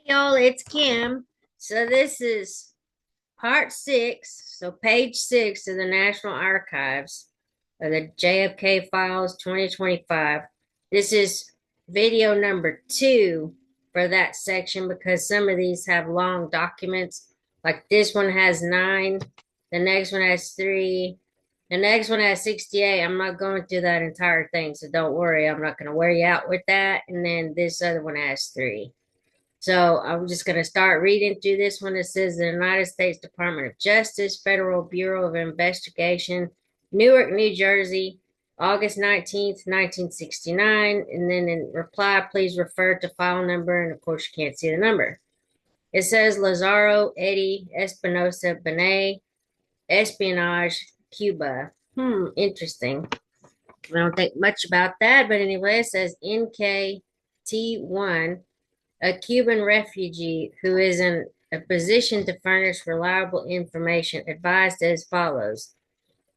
Y'all, it's Kim. So this is part 6, so page 6 of the National Archives of the JFK Files 2025. This is video number 2 for that section because some of these have long documents. Like this one has 9, the next one has 3, the next one has 68. I'm not going through that entire thing, so don't worry. I'm not going to wear you out with that. And then this other one has 3. So I'm just going to start reading through this one. It says the United States Department of Justice, Federal Bureau of Investigation, Newark, New Jersey, August 19th, 1969. And then in reply, please refer to file number. And of course, you can't see the number. It says Lazaro, Eddie, Espinosa, Benet, Espionage, Cuba. Interesting. I don't think much about that. But anyway, it says NKT1, a Cuban refugee who is in a position to furnish reliable information, advised as follows.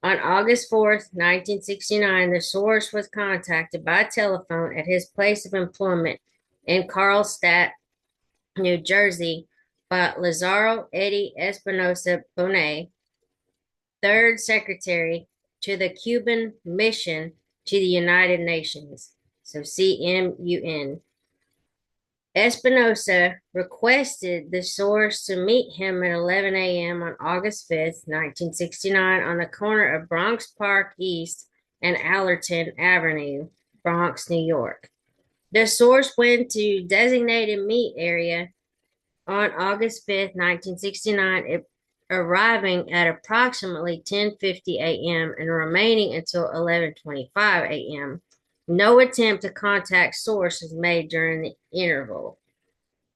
On August 4th, 1969, the source was contacted by telephone at his place of employment in Carlstadt, New Jersey, by Lazaro Eddie Espinosa Bonet, third secretary to the Cuban mission to the United Nations. So CMUN. Espinosa requested the source to meet him at 11 a.m. on August 5th, 1969, on the corner of Bronx Park East and Allerton Avenue, Bronx, New York. The source went to designated meet area on August 5th, 1969, arriving at approximately 10:50 a.m. and remaining until 11:25 a.m. No attempt to contact source was made during the interval.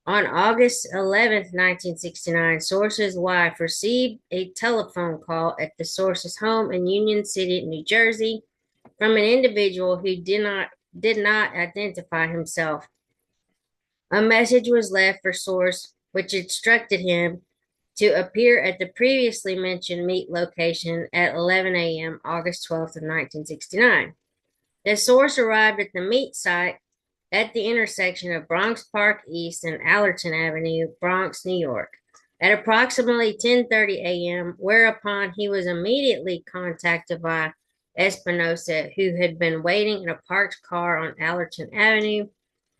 On August 11th, 1969, Source's wife received a telephone call at the Source's home in Union City, New Jersey, from an individual who did not identify himself. A message was left for Source, which instructed him to appear at the previously mentioned meet location at 11 a.m. August 12th of 1969. The source arrived at the meet site at the intersection of Bronx Park East and Allerton Avenue, Bronx, New York, at approximately 10:30 a.m., whereupon he was immediately contacted by Espinosa, who had been waiting in a parked car on Allerton Avenue.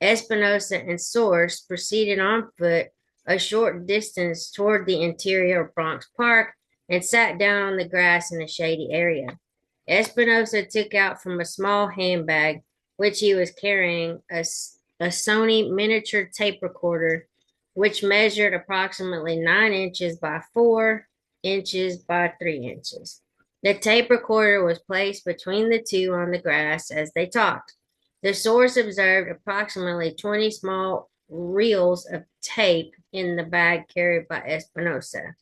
Espinosa and Source proceeded on foot a short distance toward the interior of Bronx Park and sat down on the grass in a shady area. Espinosa took out from a small handbag, which he was carrying, a Sony miniature tape recorder, which measured approximately 9 inches by 4 inches by 3 inches. The tape recorder was placed between the two on the grass as they talked. The source observed approximately 20 small reels of tape in the bag carried by Espinosa.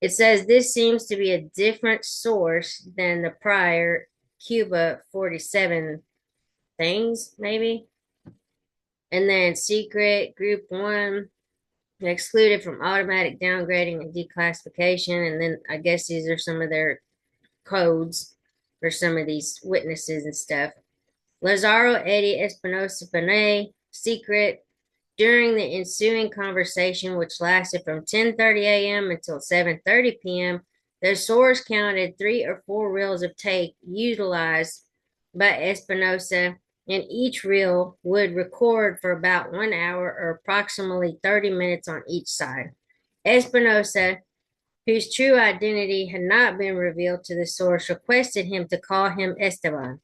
It says this seems to be a different source than the prior Cuba 47 things, maybe. And then secret group 1 excluded from automatic downgrading and declassification. And then I guess these are some of their codes for some of these witnesses and stuff. Lazaro Eddie Espinosa Benet, secret. During the ensuing conversation, which lasted from 10:30 a.m. until 7:30 p.m., the source counted 3 or 4 reels of tape utilized by Espinosa, and each reel would record for about 1 hour or approximately 30 minutes on each side. Espinosa, whose true identity had not been revealed to the source, requested him to call him Esteban,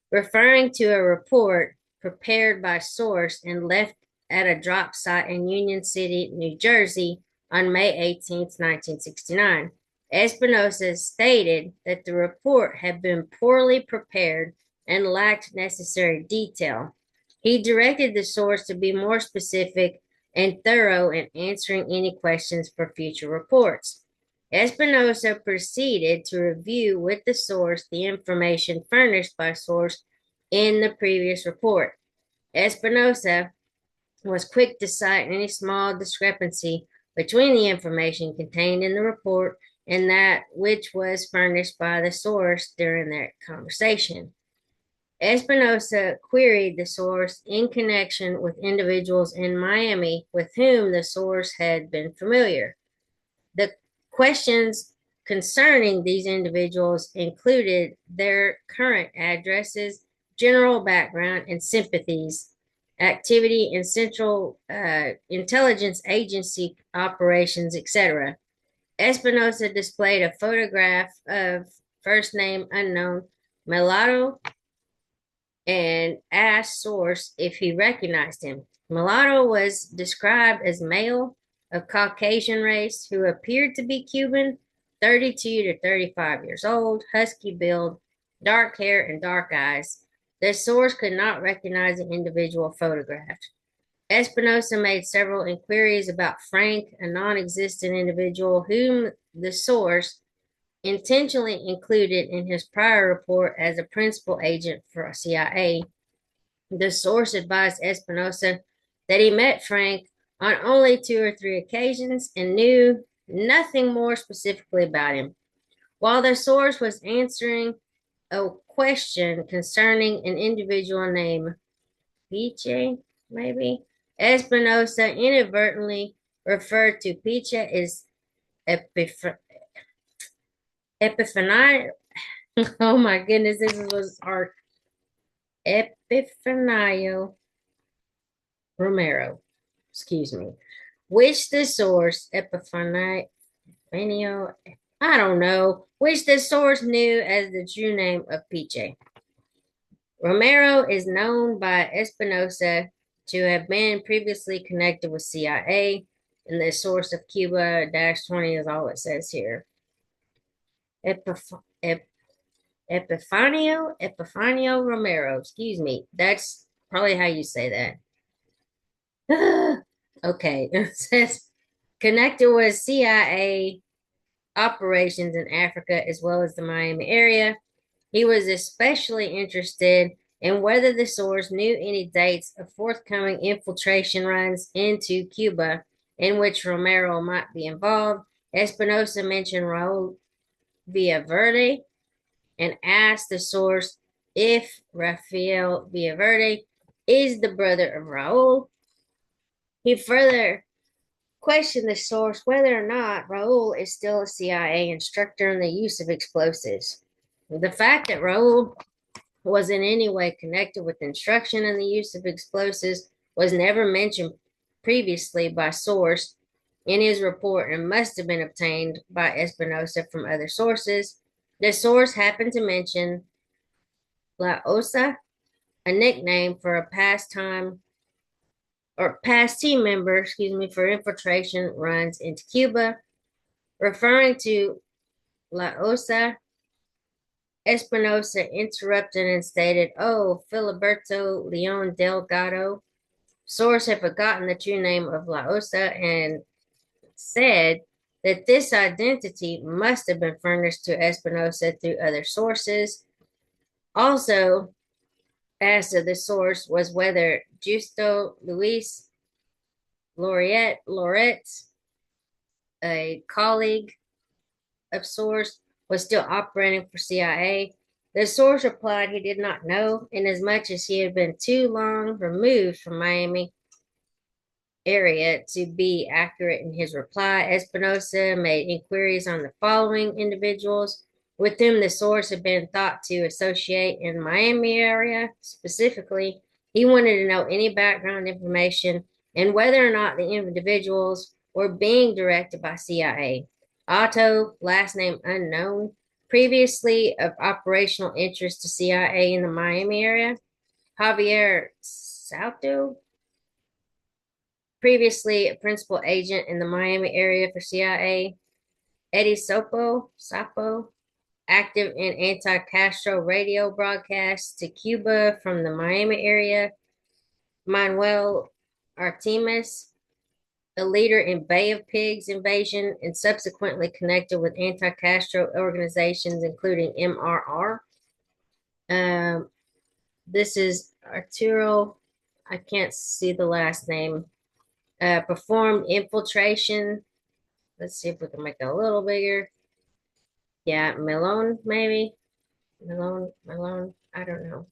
referring to a report prepared by source and left at a drop site in Union City, New Jersey on May 18th, 1969. Espinosa stated that the report had been poorly prepared and lacked necessary detail. He directed the source to be more specific and thorough in answering any questions for future reports. Espinosa proceeded to review with the source the information furnished by source in the previous report. Espinosa was quick to cite any small discrepancy between the information contained in the report and that which was furnished by the source during their conversation. Espinosa queried the source in connection with individuals in Miami with whom the source had been familiar. The questions concerning these individuals included their current addresses, general background and sympathies, activity in Central Intelligence Agency operations, etc. Espinosa displayed a photograph of first name unknown mulatto and asked Source if he recognized him. Mulatto was described as male of Caucasian race who appeared to be Cuban, 32 to 35 years old, husky build, dark hair, and dark eyes. The source could not recognize the individual photographed. Espinosa made several inquiries about Frank, a non existent individual whom the source intentionally included in his prior report as a principal agent for CIA. The source advised Espinosa that he met Frank on only 2 or 3 occasions and knew nothing more specifically about him. While the source was answering a question concerning an individual named Piche, maybe, Espinosa inadvertently referred to Piche as Epiphany. Oh my goodness, this was our Epifanio Romero, excuse me, which the source, Epifanio, I don't know, which the source knew as the true name of Piche. Romero is known by Espinosa to have been previously connected with CIA, and the source of Cuba 20 is all it says here. Epiph- Ep- Epifanio Romero, excuse me. That's probably how you say that. Okay, it says connected with CIA operations in Africa as well as the Miami area. He was especially interested in whether the source knew any dates of forthcoming infiltration runs into Cuba in which Romero might be involved. Espinosa mentioned Raul Villaverde and asked the source if Rafael Villaverde is the brother of Raul. He further questioned the source whether or not Raul is still a CIA instructor in the use of explosives. The fact that Raul was in any way connected with instruction in the use of explosives was never mentioned previously by source in his report and must have been obtained by Espinosa from other sources. The source happened to mention La Osa, a nickname for a past team member, excuse me, for infiltration runs into Cuba, referring to La Osa. Espinosa interrupted and stated, "Oh, Filiberto Leon Delgado." Source had forgotten the true name of La Osa and said that this identity must have been furnished to Espinosa through other sources. Also, asked of the source was whether Justo Luis Loretz, a colleague of source, was still operating for CIA. The source replied he did not know, inasmuch as he had been too long removed from Miami area to be accurate in his reply. Espinosa made inquiries on the following individuals with whom the source had been thought to associate in the Miami area. Specifically, he wanted to know any background information and whether or not the individuals were being directed by CIA. Otto, last name unknown, previously of operational interest to CIA in the Miami area. Javier Salto, previously a principal agent in the Miami area for CIA. Eddie Sapo, active in anti-Castro radio broadcasts to Cuba from the Miami area. Manuel Artemis, a leader in Bay of Pigs invasion and subsequently connected with anti-Castro organizations, including MRR. Um, this is Arturo, I can't see the last name, performed infiltration. Let's see if we can make it a little bigger. Yeah, Malone, maybe. Malone, I don't know.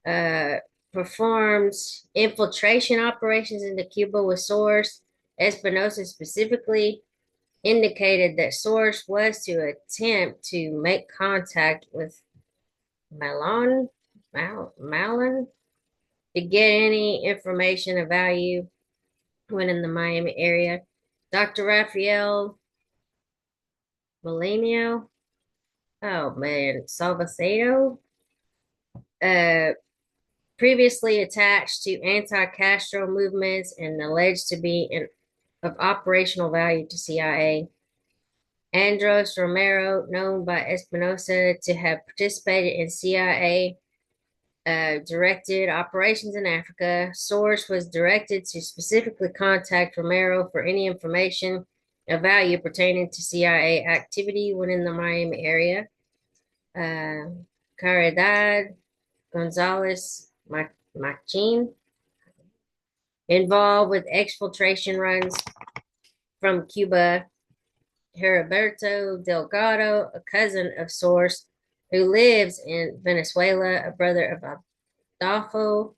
uh, performed infiltration operations into Cuba with Source. Espinosa specifically indicated that Source was to attempt to make contact with Malin to get any information of value when in the Miami area. Dr. Raphael Melenio, oh man, Salvacedo, uh, previously attached to anti-Castro movements and alleged to be of operational value to CIA. Andros Romero, known by Espinosa to have participated in CIA directed operations in Africa. Source was directed to specifically contact Romero for any information of value pertaining to CIA activity when in the Miami area. Caridad Gonzalez Machin, involved with exfiltration runs from Cuba. Heriberto Delgado, a cousin of Source, who lives in Venezuela, a brother of Adolfo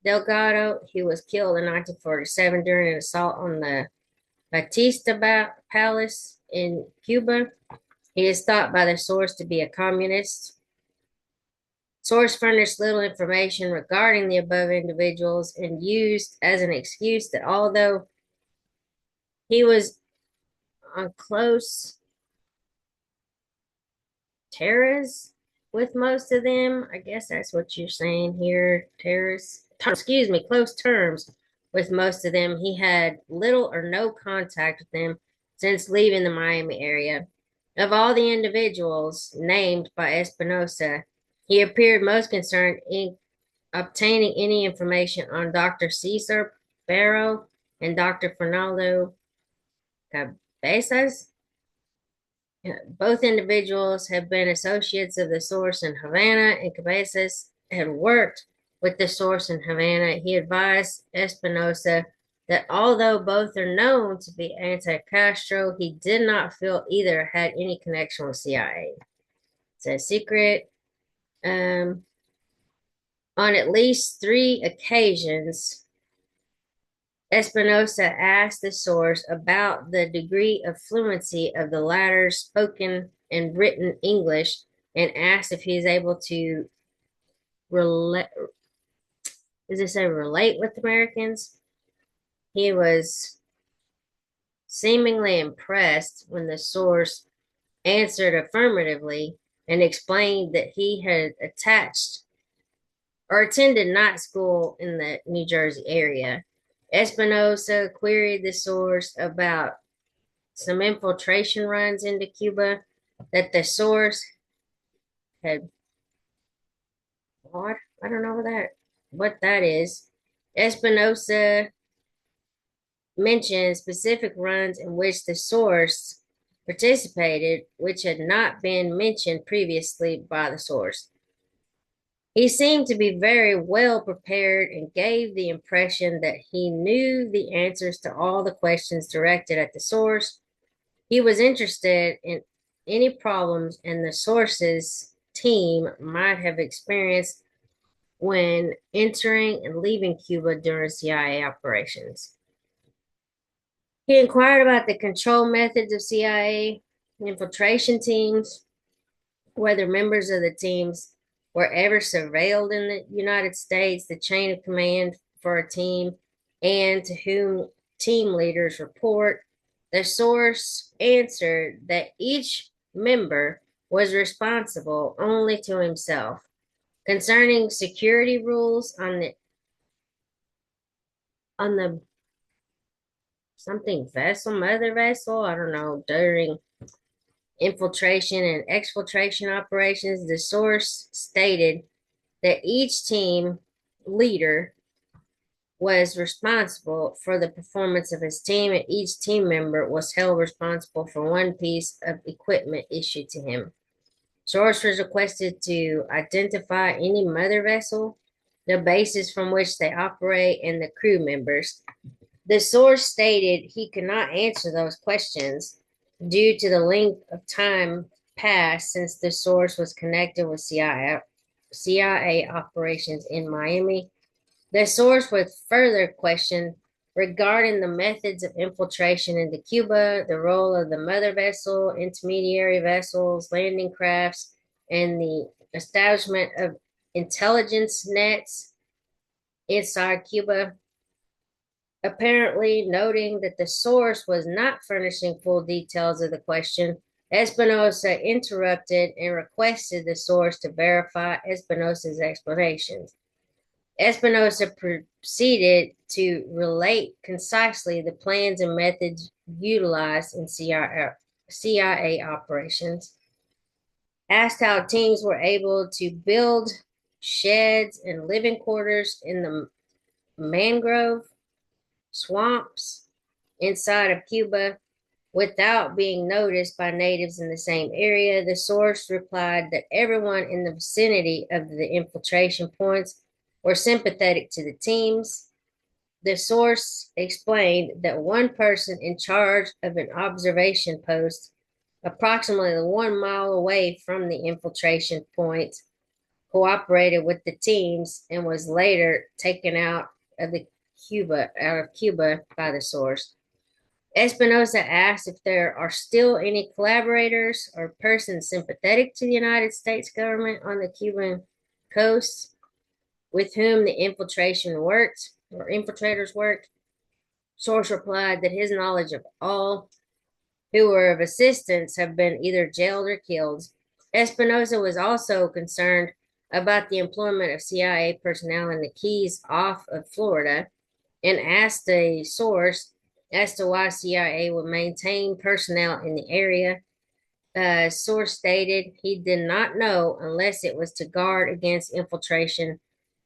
Delgado. He was killed in 1947 during an assault on the Batista Palace in Cuba. He is thought by the Source to be a communist. Source furnished little information regarding the above individuals and used as an excuse that although he was on close terrace with most of them, I guess that's what you're saying here, terrace, excuse me, close terms with most of them, he had little or no contact with them since leaving the Miami area. Of all the individuals named by Espinosa, he appeared most concerned in obtaining any information on Dr. Cesar Barrow and Dr. Fernando Cabezas. Both individuals have been associates of the Source in Havana, and Cabezas had worked with the Source in Havana. He advised Espinosa that although both are known to be anti-Castro, he did not feel either had any connection with CIA. It's a secret. On at least 3 occasions, Espinosa asked the Source about the degree of fluency of the latter's spoken and written English and asked if he is able to relate. Does it say relate with Americans? He was seemingly impressed when the Source answered affirmatively and explained that he had attached or attended night school in the New Jersey area. Espinosa queried the Source about some infiltration runs into Cuba that the Source had what? I don't know what that is. Espinosa mentioned specific runs in which the Source participated, which had not been mentioned previously by the Source. He seemed to be very well prepared and gave the impression that he knew the answers to all the questions directed at the Source. He was interested in any problems and the Source's team might have experienced when entering and leaving Cuba during CIA operations. He inquired about the control methods of CIA infiltration teams, whether members of the teams were ever surveilled in the United States, the chain of command for a team, and to whom team leaders report. The Source answered that each member was responsible only to himself. Concerning security rules on the something vessel, mother vessel, I don't know, during infiltration and exfiltration operations, the Source stated that each team leader was responsible for the performance of his team, and each team member was held responsible for one piece of equipment issued to him. Source was requested to identify any mother vessel, the bases from which they operate, and the crew members. The Source stated he could not answer those questions due to the length of time passed since the Source was connected with CIA CIA operations in Miami. The source was further questioned regarding the methods of infiltration into Cuba, the role of the mother vessel, intermediary vessels, landing crafts, and the establishment of intelligence nets inside Cuba. Apparently, noting that the source was not furnishing full details of the question, Espinosa interrupted and requested the source to verify Espinosa's explanations. Espinosa proceeded to relate concisely the plans and methods utilized in CIA operations, asked how teams were able to build sheds and living quarters in the mangrove swamps inside of Cuba without being noticed by natives in the same area. The source replied that everyone in the vicinity of the infiltration points were sympathetic to the teams. The source explained that one person in charge of an observation post approximately 1 mile away from the infiltration point cooperated with the teams and was later taken out of Cuba by the source. Espinosa asked if there are still any collaborators or persons sympathetic to the United States government on the Cuban coast with whom the infiltrators worked. Source replied that his knowledge of all who were of assistance have been either jailed or killed. Espinosa was also concerned about the employment of CIA personnel in the Keys off of Florida and asked the source as to why CIA would maintain personnel in the area. Source stated he did not know unless it was to guard against infiltration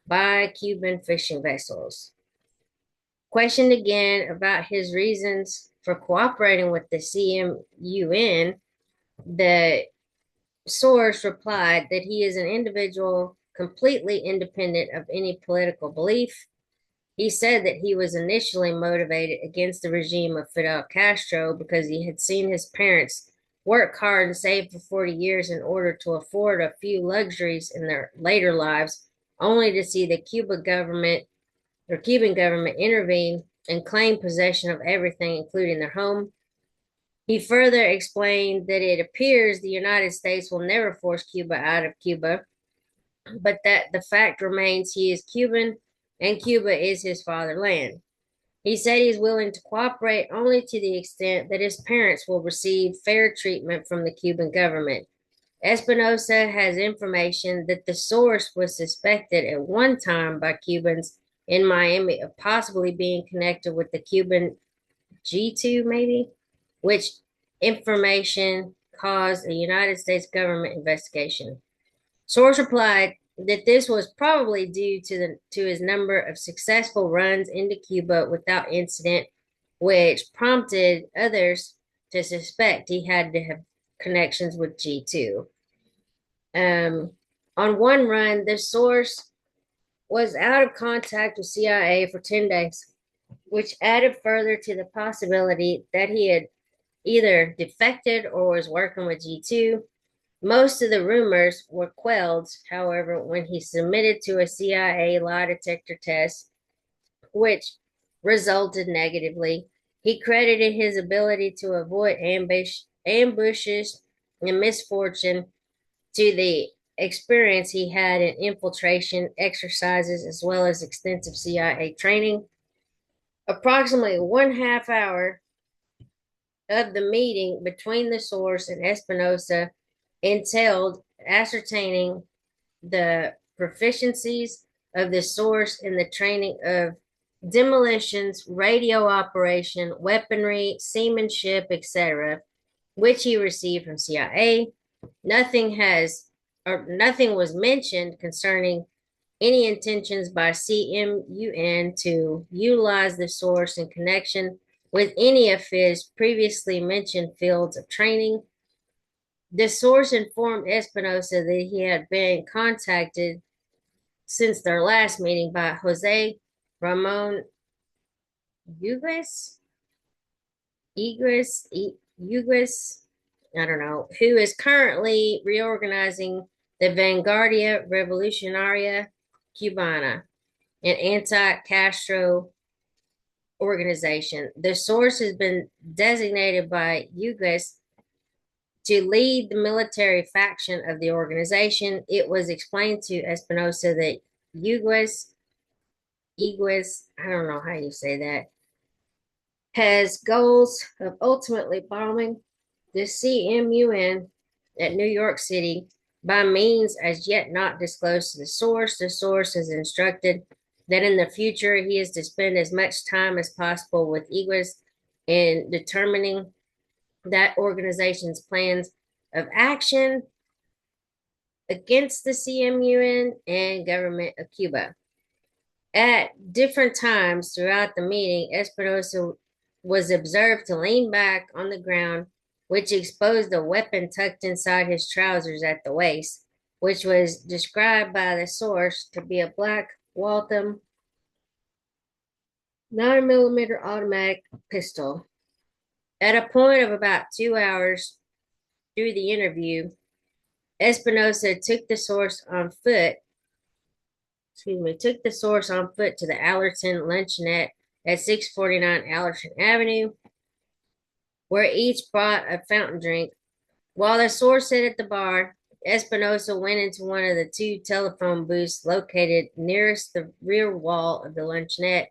by Cuban fishing vessels. Questioned again about his reasons for cooperating with the CMUN, the source replied that he is an individual completely independent of any political belief. He said that he was initially motivated against the regime of Fidel Castro because he had seen his parents work hard and save for 40 years in order to afford a few luxuries in their later lives, only to see the Cuban government intervene and claim possession of everything, including their home. He further explained that it appears the United States will never force Cuba out of Cuba, but that the fact remains he is Cuban and Cuba is his fatherland. He said he's willing to cooperate only to the extent that his parents will receive fair treatment from the Cuban government. Espinosa has information that the source was suspected at one time by Cubans in Miami of possibly being connected with the Cuban G2, maybe, which information caused a United States government investigation. Source replied that this was probably due to his number of successful runs into Cuba without incident, which prompted others to suspect he had to have connections with G2. On one run, the source was out of contact with CIA for 10 days, which added further to the possibility that he had either defected or was working with G2. Most of the rumors were quelled, however, when he submitted to a CIA lie detector test, which resulted negatively. He credited his ability to avoid ambushes and misfortune to the experience he had in infiltration exercises as well as extensive CIA training. Approximately 1/2 hour of the meeting between the source and Espinosa entailed ascertaining the proficiencies of the source in the training of demolitions, radio operation, weaponry, seamanship, etc., which he received from CIA. Nothing was mentioned concerning any intentions by CMUN to utilize the source in connection with any of his previously mentioned fields of training. The source informed Espinosa that he had been contacted since their last meeting by Jose Ramon Ugues, Ugues, I don't know, who is currently reorganizing the Vanguardia Revolucionaria Cubana, an anti-Castro organization. The source has been designated by UGAS to lead the military faction of the organization. It was explained to Espinosa that UGAS, I don't know how you say that, has goals of ultimately bombing the CMUN at New York City by means as yet not disclosed to the source. The source has instructed that in the future he is to spend as much time as possible with IGWES in determining that organization's plans of action against the CMUN and government of Cuba. At different times throughout the meeting, Espinosa was observed to lean back on the ground, which exposed a weapon tucked inside his trousers at the waist, which was described by the source to be a black Waltham 9mm automatic pistol. At a point of about 2 hours through the interview, Espinosa took the source on foot to the Allerton Luncheonette at 649 Allerton Avenue, where each bought a fountain drink. While the source sat at the bar, Espinosa went into one of the two telephone booths located nearest the rear wall of the luncheonette.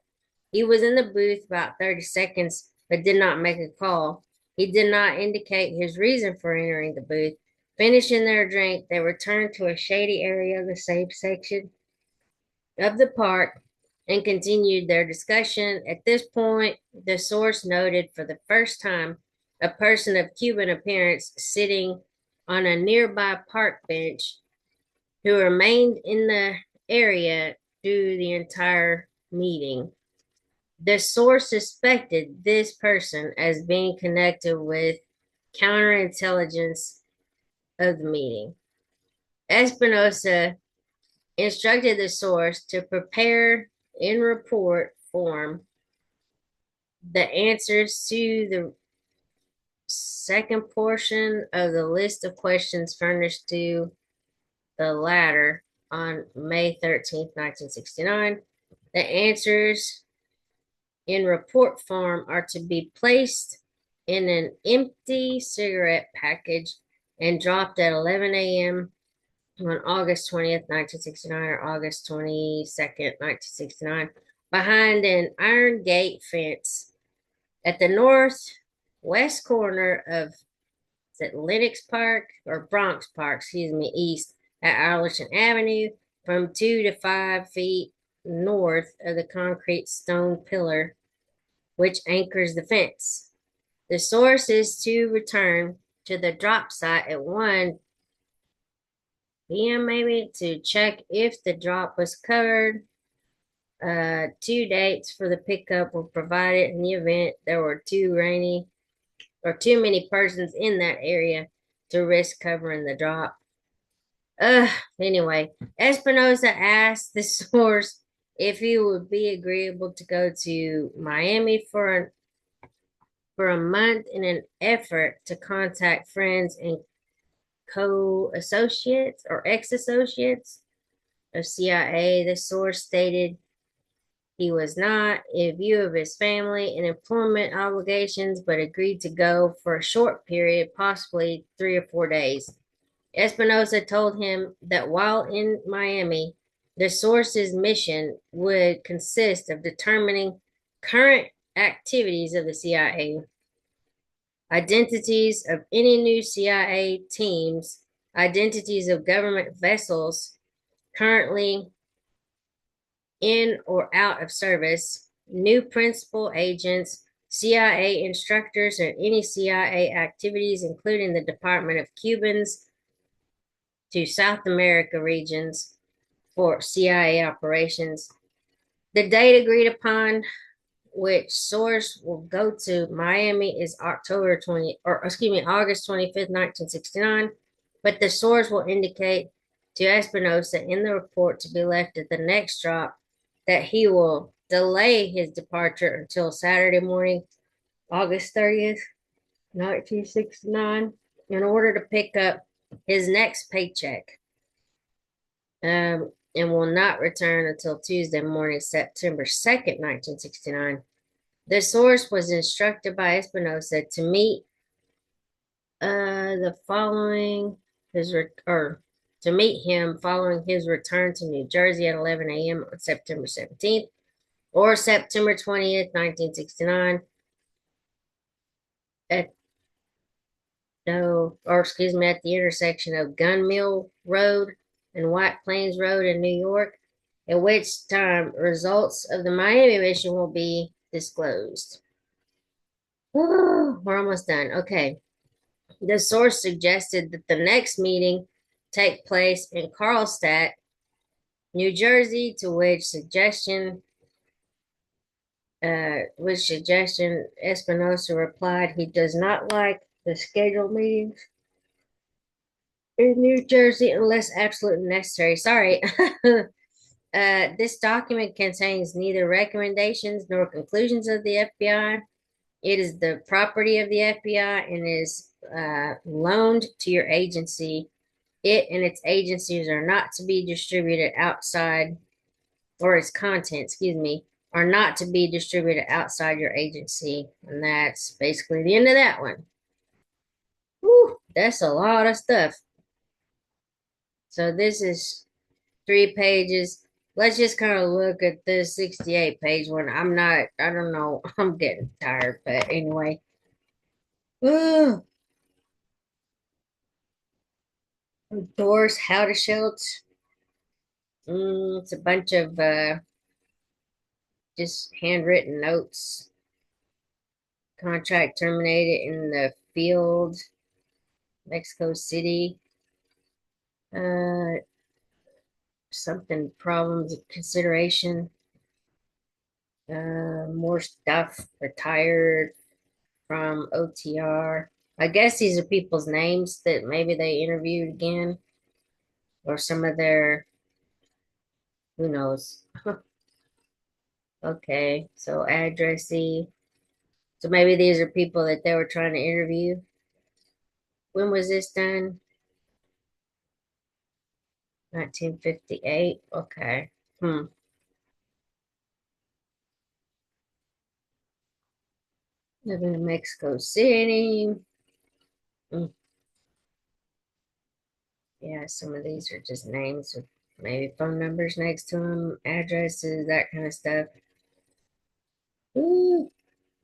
He was in the booth about 30 seconds, but did not make a call. He did not indicate his reason for entering the booth. Finishing their drink, they returned to a shady area of the safe section of the park and continued their discussion. At this point, the source noted for the first time a person of Cuban appearance sitting on a nearby park bench who remained in the area through the entire meeting. The source suspected this person as being connected with counterintelligence of the meeting. Espinosa instructed the source to prepare in report form the answers to the second portion of the list of questions furnished to the latter on May 13th, 1969. The answers in report form are to be placed in an empty cigarette package and dropped at 11 a.m. on August 20th, 1969, or August 22nd, 1969, behind an iron gate fence at the northwest corner of, is it Lenox Park or Bronx Park, east at Arlington Avenue, from 2 to 5 feet north of the concrete stone pillar which anchors the fence. The source is to return to the drop site at 1 p.m. maybe to check if the drop was covered. Two dates for the pickup were provided in the event there were too many persons in that area to risk covering the drop. Anyway, Espinosa asked the source if he would be agreeable to go to Miami for a month in an effort to contact friends and co-associates or ex-associates of CIA. The source stated he was not, in view of his family and employment obligations, but agreed to go for a short period, possibly 3 or 4 days. Espinosa told him that while in Miami, the source's mission would consist of determining current activities of the CIA, identities of any new CIA teams, identities of government vessels currently in or out of service, new principal agents, CIA instructors, and any CIA activities, including the Department of Cubans to South America regions for CIA operations. The date agreed upon, which source will go to Miami, is August 25th, 1969, but the source will indicate to Espinosa in the report to be left at the next drop that he will delay his departure until Saturday morning, August 30th, 1969, in order to pick up his next paycheck. and will not return until Tuesday morning, September 2nd, 1969. The source was instructed by Espinosa to meet the following or to meet him following his return to New Jersey at 11 a.m. on September 17th or September 20th, 1969 at no, or excuse me, at the intersection of Gun Mill Road and White Plains Road in New York, at which time results of the Miami mission will be disclosed. Ooh, we're almost done. Okay. The source suggested that the next meeting take place in Carlstadt, New Jersey, to which suggestion Espinosa replied he does not like the scheduled meetings in New Jersey unless absolutely necessary. Sorry. This document contains neither recommendations nor conclusions of the FBI. It is the property of the FBI and is loaned to your agency. It and its agencies are not to be distributed outside, or its content, excuse me, are not to be distributed outside your agency. And that's basically the end of that one. Whew, that's a lot of stuff. So this is 3 pages. Let's just kind of look at this 68 page one. I don't know, I'm getting tired, but anyway. Ooh, Doris Howdeschild. It's a bunch of just handwritten notes. Contract terminated in the field, Mexico City. Uh, something problems consideration. More stuff. Retired from OTR. I guess these are people's names that maybe they interviewed again, or some of their, who knows. Okay, so addressee. So maybe these are people that they were trying to interview. When was this done? 1958. Okay. Living in Mexico City. Hmm. Yeah, some of these are just names with maybe phone numbers next to them, addresses, that kind of stuff. Ooh,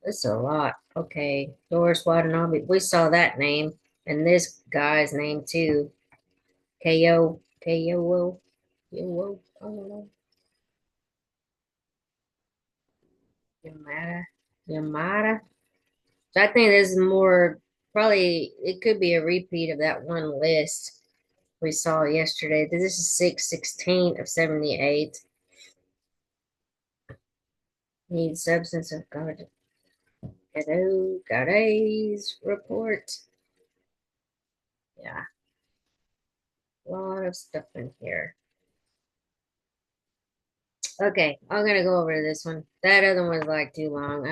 that's a lot. Okay, Doris Watanabe. We saw that name and this guy's name too. Ko Ko Yo, I don't know. Yamada. Yamada. So I think this is more probably it could be a repeat of that one list we saw yesterday. This is 6/16 of 78. Need substance of God. Hello, Goday's report. Yeah, a lot of stuff in here. Okay, I'm gonna go over this one. That other one's like too long.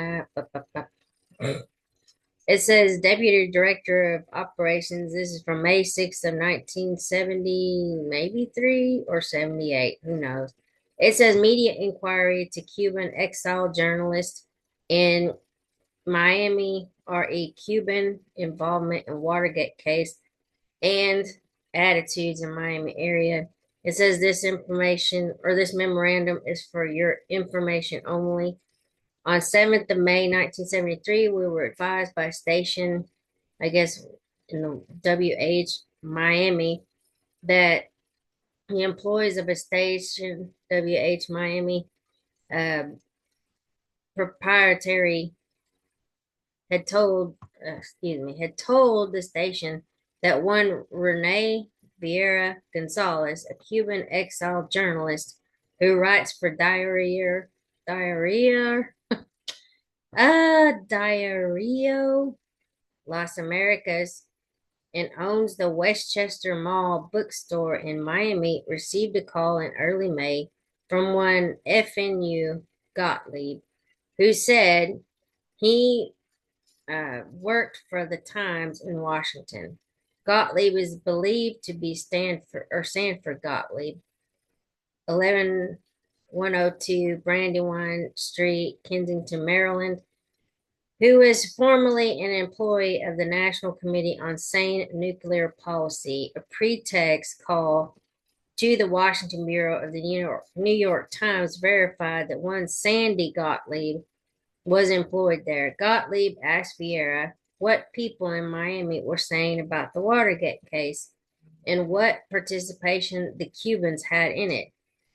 It says Deputy Director of Operations. This is from May 6th of 1970, maybe 3 or 78. Who knows? It says media inquiry to Cuban exile journalist in Miami RE Cuban involvement in Watergate case and attitudes in Miami area. It says this information or this memorandum is for your information only. On 7th of May 1973, we were advised by station, I guess in the WH Miami, that the employees of a station, WH Miami, uh, proprietary had told the station that one Rene Vieira Gonzalez, a Cuban exile journalist who writes for Diario Las Americas and owns the Westchester Mall bookstore in Miami, received a call in early May from one FNU Gottlieb, who said he worked for the Times in Washington. Gottlieb is believed to be Stanford Gottlieb, 11102 Brandywine Street, Kensington, Maryland, who is formerly an employee of the National Committee on Sane Nuclear Policy, a pretext call to the Washington Bureau of the New York Times verified that one Sandy Gottlieb was employed there. Gottlieb asked Vieira what people in Miami were saying about the Watergate case and what participation the Cubans had in it.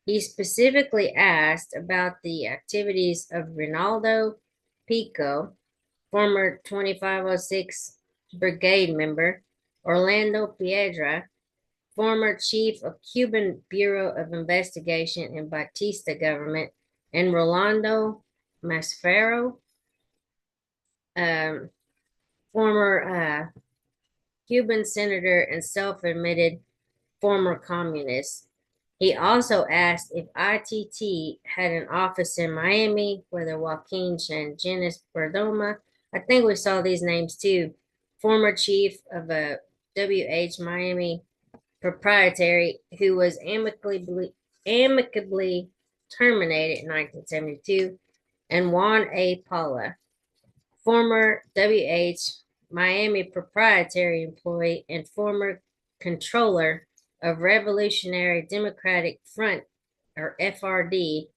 He specifically asked about the activities of Rinaldo Pico, former 2506 Brigade member, Orlando Piedra, former chief of Cuban Bureau of Investigation in Batista government, and Rolando Masfero, um, former Cuban senator and self-admitted former communist. He also asked if ITT had an office in Miami, whether Joaquin Sangenis Perdomo, I think we saw these names too, former chief of a WH Miami proprietary who was amicably terminated in 1972, and Juan A. Paula, former WH Miami proprietary employee and former controller of Revolutionary Democratic Front, or FRD,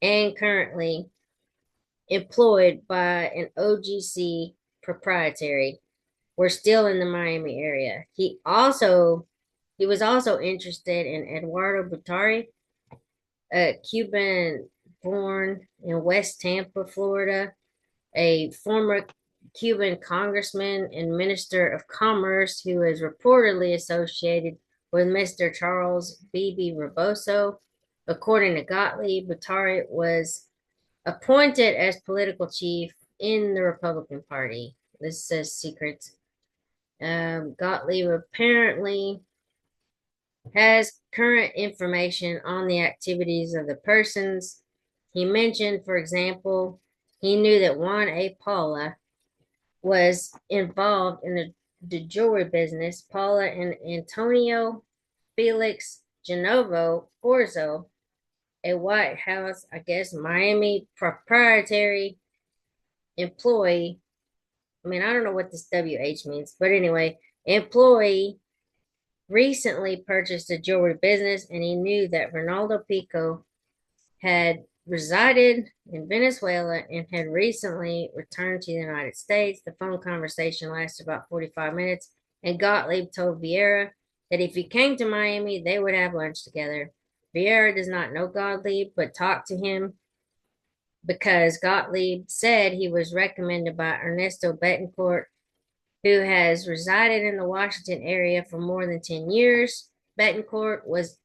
and currently employed by an OGC proprietary. Were still in the Miami area. He was also interested in Eduardo Butari, a Cuban born in West Tampa, Florida, a former Cuban congressman and minister of commerce who is reportedly associated with Mr. Charles B.B. Rebozo. According to Gottlieb, Butari was appointed as political chief in the Republican Party. This says secrets. Gottlieb apparently has current information on the activities of the persons. He mentioned, for example, he knew that Juan A. Paula was involved in the jewelry business. Paula and Antonio Felix Genovo Corzo, a White House, I guess, Miami proprietary employee. I mean, I don't know what this WH means, but anyway, employee recently purchased a jewelry business, and he knew that Ronaldo Pico had resided in Venezuela and had recently returned to the United States. The phone conversation lasted about 45 minutes, and Gottlieb told Vieira that if he came to Miami, they would have lunch together. Vieira does not know Gottlieb, but talked to him because Gottlieb said he was recommended by Ernesto Betancourt, who has resided in the Washington area for more than 10 years. Betancourt was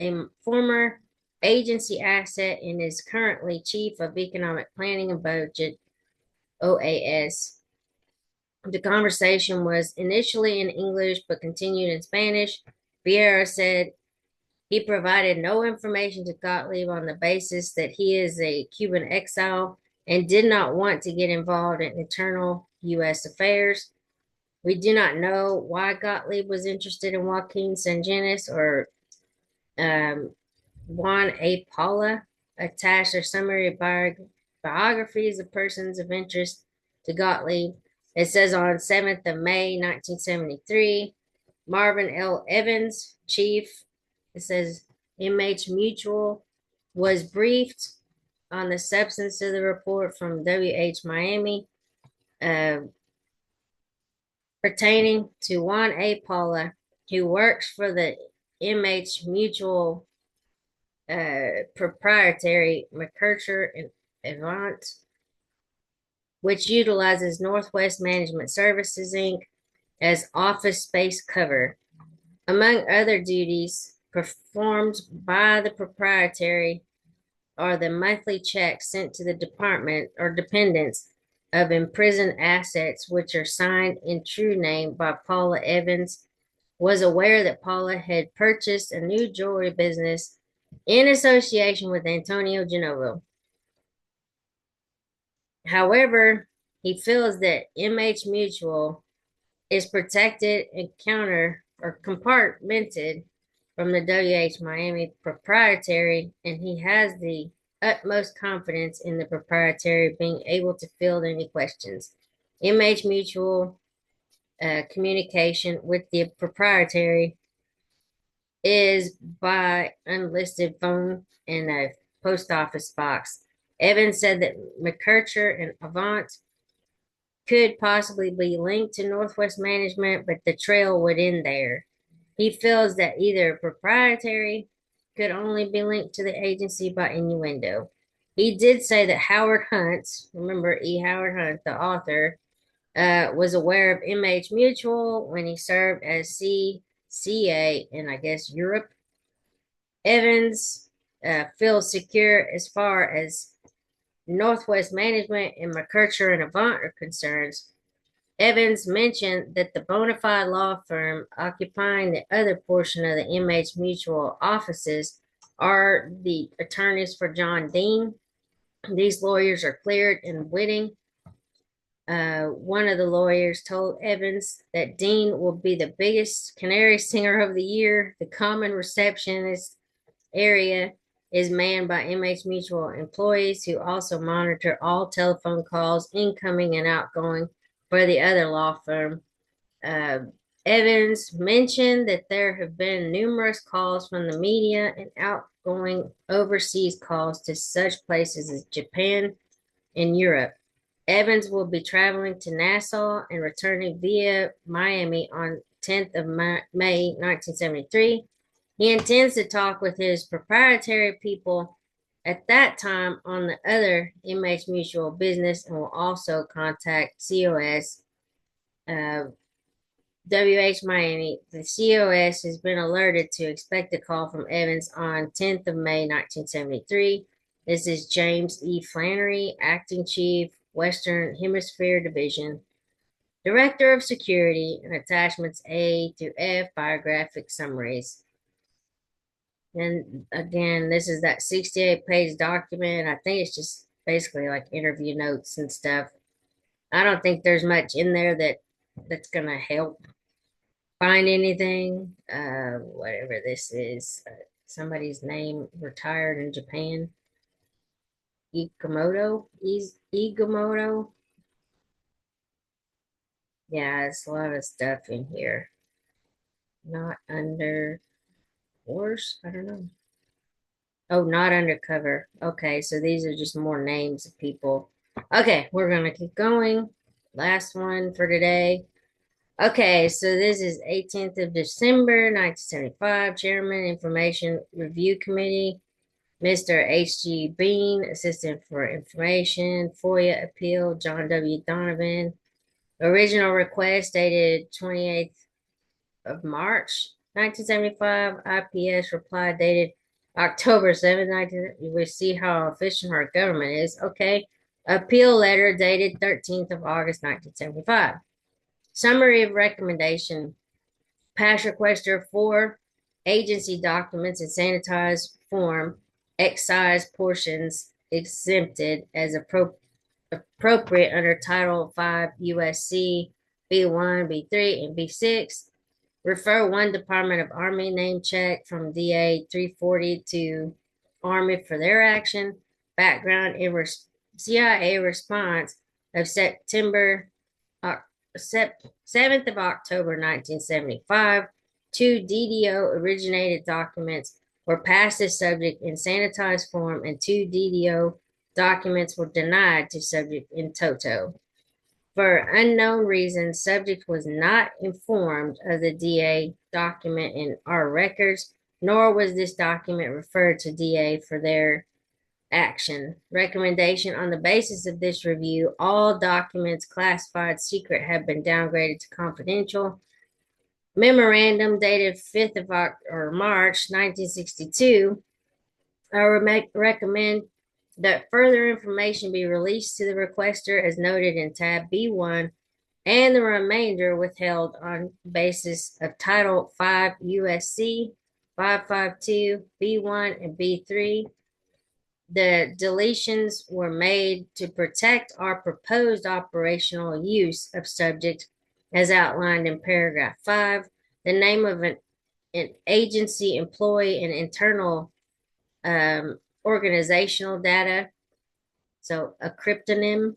a former agency asset and is currently chief of economic planning and budget, OAS. The conversation was initially in English but continued in Spanish. Vieira said he provided no information to Gottlieb on the basis that he is a Cuban exile and did not want to get involved in internal U.S. affairs. We do not know why Gottlieb was interested in Joaquin Sangenis or Juan A. Paula. Attached are summary biographies of persons of interest to Gottlieb. It says on 7th of May, 1973, Marvin L. Evans, chief. It says MH Mutual was briefed on the substance of the report from WH Miami pertaining to Juan A. Paula, who works for the MH Mutual proprietary McCurcher and Avant, which utilizes Northwest Management Services Inc. as office space cover. Among other duties performed by the proprietary are the monthly checks sent to the department or dependents of imprisoned assets, which are signed in true name by Paula Evans, was aware that Paula had purchased a new jewelry business in association with Antonio Genovo. However, he feels that MH Mutual is protected and compartmented from the WH Miami proprietary, and he has the utmost confidence in the proprietary being able to field any questions. MH Mutual communication with the proprietary is by unlisted phone in a post office box. Evans said that McKercher and Avant could possibly be linked to Northwest Management, but the trail would end there. He feels that either proprietary could only be linked to the agency by innuendo. He did say that Howard Hunt, remember E. Howard Hunt, the author, was aware of MH Mutual when he served as CCA in, I guess, Europe. Evans feels secure as far as Northwest Management and McKercher and Avant are concerned. Evans mentioned that the bona fide law firm occupying the other portion of the MH Mutual offices are the attorneys for John Dean. These lawyers are cleared and witting. One of the lawyers told Evans that Dean will be the biggest canary singer of the year. The common receptionist area is manned by MH Mutual employees who also monitor all telephone calls, incoming and outgoing, for the other law firm. Uh, Evans mentioned that there have been numerous calls from the media and outgoing overseas calls to such places as Japan and Europe. Evans will be traveling to Nassau and returning via Miami on 10th of May 1973. He intends to talk with his proprietary people at that time on the other MH Mutual business and will also contact COS WH Miami. The COS has been alerted to expect a call from Evans on 10th of May 1973. This is James E. Flannery, Acting Chief, Western Hemisphere Division, Director of Security, and attachments A through F, biographic summaries. And again, this is that 68-page document. I think it's just basically like interview notes and stuff. I don't think there's much in there that's gonna help find anything. Whatever this is, somebody's name retired in Japan. Igamoto. Yeah, it's a lot of stuff in here. Not under force. I don't know. Oh, not undercover. Okay, so these are just more names of people. Okay, we're gonna keep going. Last one for today. Okay, so this is 18th of December, 1975. Chairman, Information Review Committee, Mr. H.G. Bean, Assistant for Information, FOIA Appeal, John W. Donovan. Original request dated 28th of March, 1975. IPS reply dated October 7th, 19. We see how efficient our government is. Okay. Appeal letter dated 13th of August, 1975. Summary of recommendation. Pass requester for agency documents in sanitized form, excise portions exempted as appropriate under Title 5 USC B1, B3, and B6. Refer one Department of Army name check from DA 340 to Army for their action. Background and CIA response of September 7th of October 1975. Two DDO originated documents were passed as subject in sanitized form, and two DDO documents were denied to subject in toto. For unknown reasons, subject was not informed of the DA document in our records, nor was this document referred to DA for their action. Recommendation: on the basis of this review, all documents classified secret have been downgraded to confidential. Memorandum dated 5th of March 1962. I recommend that further information be released to the requester as noted in tab B1 and the remainder withheld on basis of Title 5 USC 552 B1 and B3. The deletions were made to protect our proposed operational use of subject as outlined in paragraph 5. The name of an an agency employee and internal organizational data. So a cryptonym,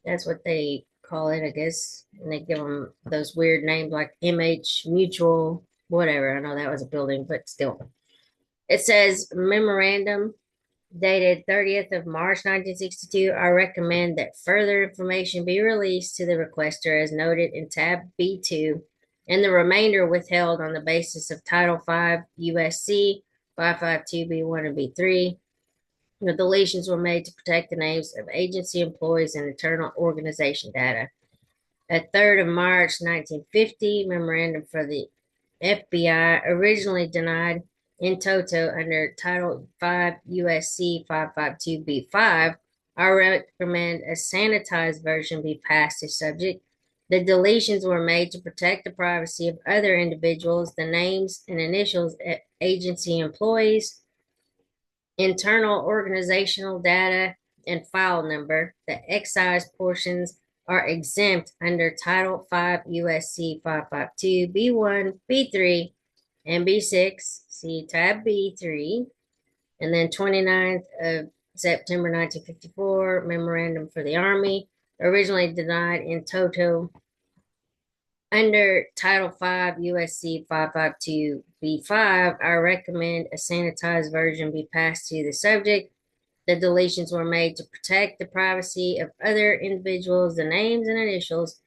that's what they call it, I guess. And they give them those weird names like MH Mutual, whatever. I know that was a building, but still. It says memorandum dated 30th of March 1962. I recommend that further information be released to the requester as noted in tab B2 and the remainder withheld on the basis of Title 5 USC 552B1 and B3. The deletions were made to protect the names of agency employees and internal organization data. At 3rd of March 1950, memorandum for the FBI, originally denied in toto under Title 5 USC 552B5. I recommend a sanitized version be passed to subject. The deletions were made to protect the privacy of other individuals, the names and initials of agency employees, internal organizational data, and file number. The excise portions are exempt under Title 5 USC 552B1, B3, and B6. See tab B3. And then 29th of September 1954, memorandum for the Army, originally denied in toto under Title 5 USC 552B5. I recommend a sanitized version be passed to the subject. The deletions were made to protect the privacy of other individuals, the names and initials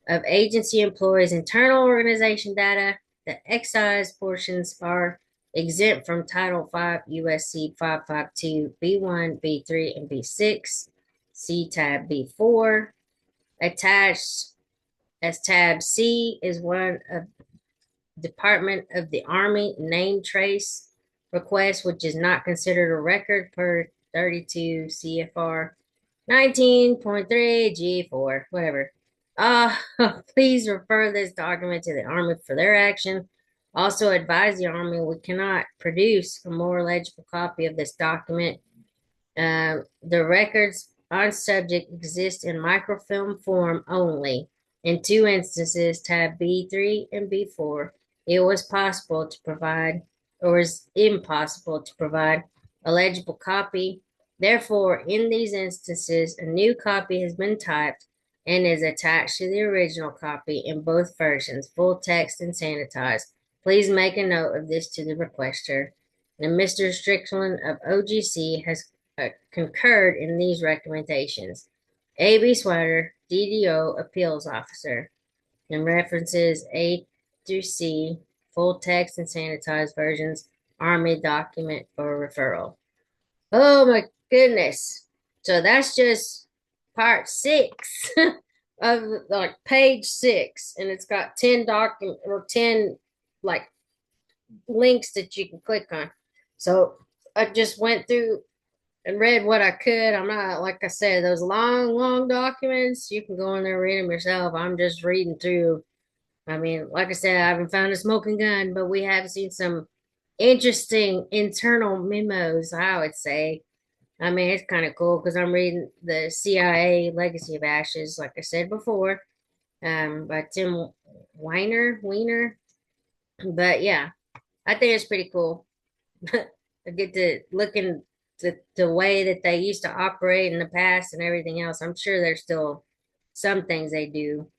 of agency employees' internal organization data. The excise portions are exempt from Title 5 USC 552B1, B3, and B6. See tab B4. Attached as tab C is one of Department of the Army name trace request, which is not considered a record per 32 CFR 19.3 G4, whatever. Please refer this document to the Army for their action. Also advise the Army we cannot produce a more legible copy of this document. The records on subject exist in microfilm form only. In two instances, tab B3 and B4, it was possible to provide, or is impossible to provide, a legible copy. Therefore, in these instances, a new copy has been typed and is attached to the original copy in both versions, full text and sanitized. Please make a note of this to the requester. And Mr. Strickland of OGC has concurred in these recommendations. A.B. Sweater, DDO Appeals Officer, and references A through C, full text and sanitized versions, Army document for referral. Oh my goodness. So that's just part 6 of like page 6, and it's got 10 document or 10 like links that you can click on. So I just went through and read what I could. I'm not, like I said, those long documents, you can go in there and read them yourself. I'm just reading through. I mean, like I said, I haven't found a smoking gun, but we have seen some interesting internal memos, I would say. I mean, it's kind of cool because I'm reading the CIA Legacy of Ashes, like I said before, by Tim Weiner. But yeah, I think it's pretty cool. I get to look in the way that they used to operate in the past and everything else. I'm sure there's still some things they do.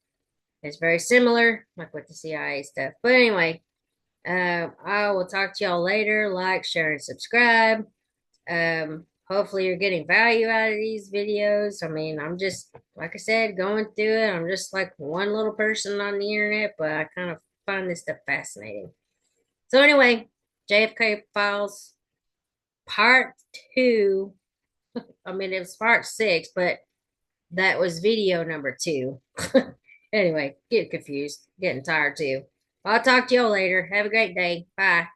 It's very similar, like with the CIA stuff. But anyway, I will talk to y'all later. Like, share, and subscribe. Hopefully you're getting value out of these videos. I mean, I'm just, like I said, going through it. I'm just like one little person on the internet, but I kind of find this stuff fascinating. So anyway, JFK Files Part 2. I mean, it was Part 6, but that was video number 2. Anyway, getting confused, getting tired too. I'll talk to y'all later. Have a great day. Bye.